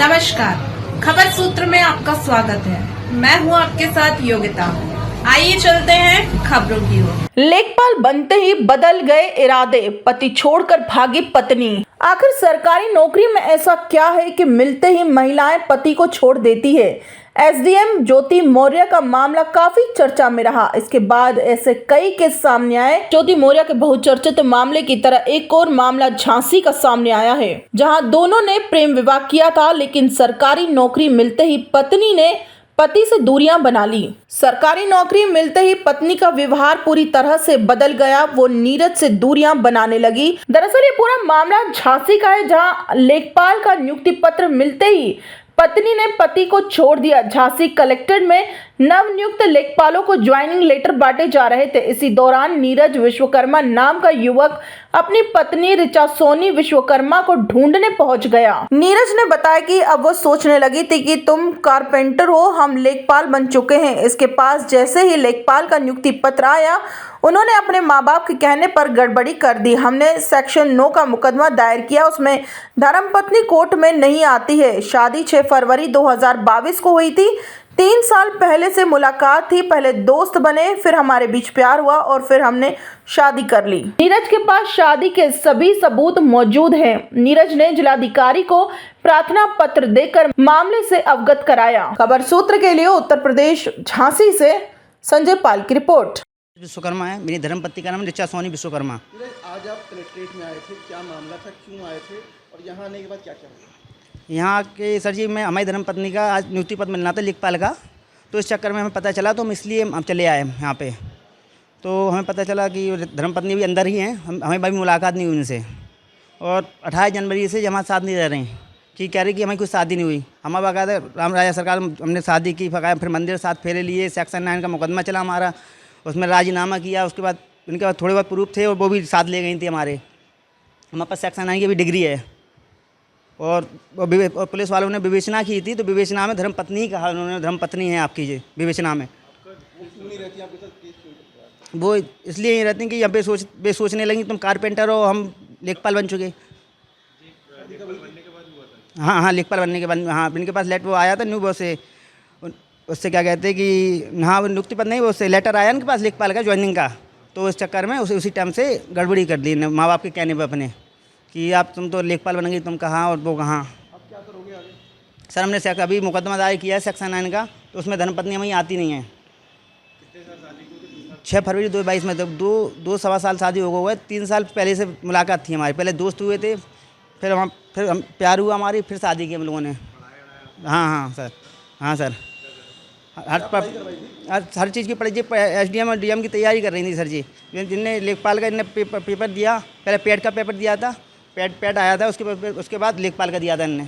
नमस्कार, खबर सूत्र में आपका स्वागत है। मैं हूं आपके साथ योगिता। आइए चलते हैं खबरों की ओर। लेखपाल बनते ही बदल गए इरादे, पति छोड़कर भागी पत्नी। आखिर सरकारी नौकरी में ऐसा क्या है कि मिलते ही महिलाएं पति को छोड़ देती है। एसडीएम ज्योति मौर्य का मामला काफी चर्चा में रहा। इसके बाद ऐसे कई केस सामने आए। ज्योति मौर्य के बहुचर्चित मामले की तरह एक और मामला झांसी का सामने आया है, जहां दोनों ने प्रेम विवाह किया था, लेकिन सरकारी नौकरी मिलते ही पत्नी ने पति से दूरियां बना ली। सरकारी नौकरी मिलते ही पत्नी का व्यवहार पूरी तरह से बदल गया। वो नीरज से दूरियां बनाने लगी। दरअसल ये पूरा मामला झांसी का है, जहां लेखपाल का नियुक्ति पत्र मिलते ही पत्नी ने पति को छोड़ दिया। झांसी कलेक्ट्रेट में नवनियुक्त लेखपालों को ज्वाइनिंग लेटर बांटे जा रहे थे। इसी दौरान नीरज विश्वकर्मा नाम का युवक अपनी पत्नी ऋचा सोनी विश्वकर्मा को ढूंढने पहुंच गया। नीरज ने बताया कि अब वो सोचने लगी थी कि तुम कारपेंटर हो, हम लेखपाल बन चुके हैं। इसके पास जैसे ही लेखपाल का नियुक्ति पत्र आया, उन्होंने अपने माँ बाप के कहने पर गड़बड़ी कर दी। हमने सेक्शन 9 का मुकदमा दायर किया। उसमें धर्मपत्नी कोर्ट में नहीं आती है। शादी 6 फरवरी 2022 को हुई थी। 3 साल पहले से मुलाकात थी। पहले दोस्त बने, फिर हमारे बीच प्यार हुआ और फिर हमने शादी कर ली। नीरज के पास शादी के सभी सबूत मौजूद हैं। नीरज ने जिलाधिकारी को प्रार्थना पत्र देकर मामले से अवगत कराया। खबर सूत्र के लिए उत्तर प्रदेश झांसी से संजय पाल की रिपोर्ट। विश्वकर्मा है, मेरी धर्मपत्नी का नाम ऋचा सोनी विश्वकर्मा। आज आप कलेक्ट्रेट में आए थे, क्या मामला था, क्यों आए थे और यहाँ आने के बाद क्या क्या हुआ? यहाँ के सर जी, मैं हमारी धर्मपत्नी का आज नियुक्ति पत्र मिलना था लेखपाल का, तो इस चक्कर में हमें पता चला, तो हम इसलिए हम चले आए यहाँ पे। तो हमें पता चला कि धर्मपत्नी भी अंदर ही हैं, हमें भाई मुलाकात नहीं हुई उनसे। और 28 जनवरी से हमारे साथ नहीं रह रहे हैं कि कह रही कि हमारी कोई शादी नहीं हुई। हमारा बाकायदा राम राजा सरकार हमने शादी की, फिर मंदिर साथ फेरे लिए, सेक्शन 9 का मुकदमा चला हमारा, उसमें राजीनामा किया। उसके बाद उनके पास थोड़े बहुत प्रूफ थे और वो भी साथ ले गई थी हमारे पास सेक्शन 9 की भी डिग्री है। और पुलिस वालों ने विवेचना की थी, तो विवेचना में धर्मपत्नी कहा उन्होंने, धर्मपत्नी है आपकी जी विवेचना में। वो इसलिए ही रहती हैं कि यहाँ पे सोचने लगी तुम कारपेंटर हो, हम लेखपाल बन चुके। हाँ, लेखपाल बनने के बाद हाँ इनके पास लेटर वो आया था न्यू बॉस से, उससे क्या कहते हैं कि हाँ वो नियुक्ति पत्र नहीं, वो उससे लेटर आया उनके पास लेखपाल का ज्वाइनिंग का। तो इस चक्कर में उसी टाइम से गड़बड़ी कर दी माँ बाप के कहने पर अपने कि आप तुम तो लेखपाल बनेंगे, तुम कहाँ और वो कहाँ। अब क्या करोगे आगे? सर हमने अभी मुकदमा दायर किया है सेक्शन 9 का, तो उसमें धर्मपत्नी हमें आती नहीं है। 6 फरवरी 2022 में, तो 2 सवा साल शादी हो गए। 3 साल पहले से मुलाकात थी हमारी, पहले दोस्त हुए थे, फिर हम प्यार हुआ हमारी, फिर शादी की हम लोगों ने। हाँ सर हर चीज़ की पढ़ाई एसडीएम और डीएम की तैयारी कर रही थी सर जी। जिनने लेखपाल का इन्हें पेपर दिया, पहले पेट का पेपर दिया था, पेट आया था, उसके बाद लेखपाल का दिया था इनने।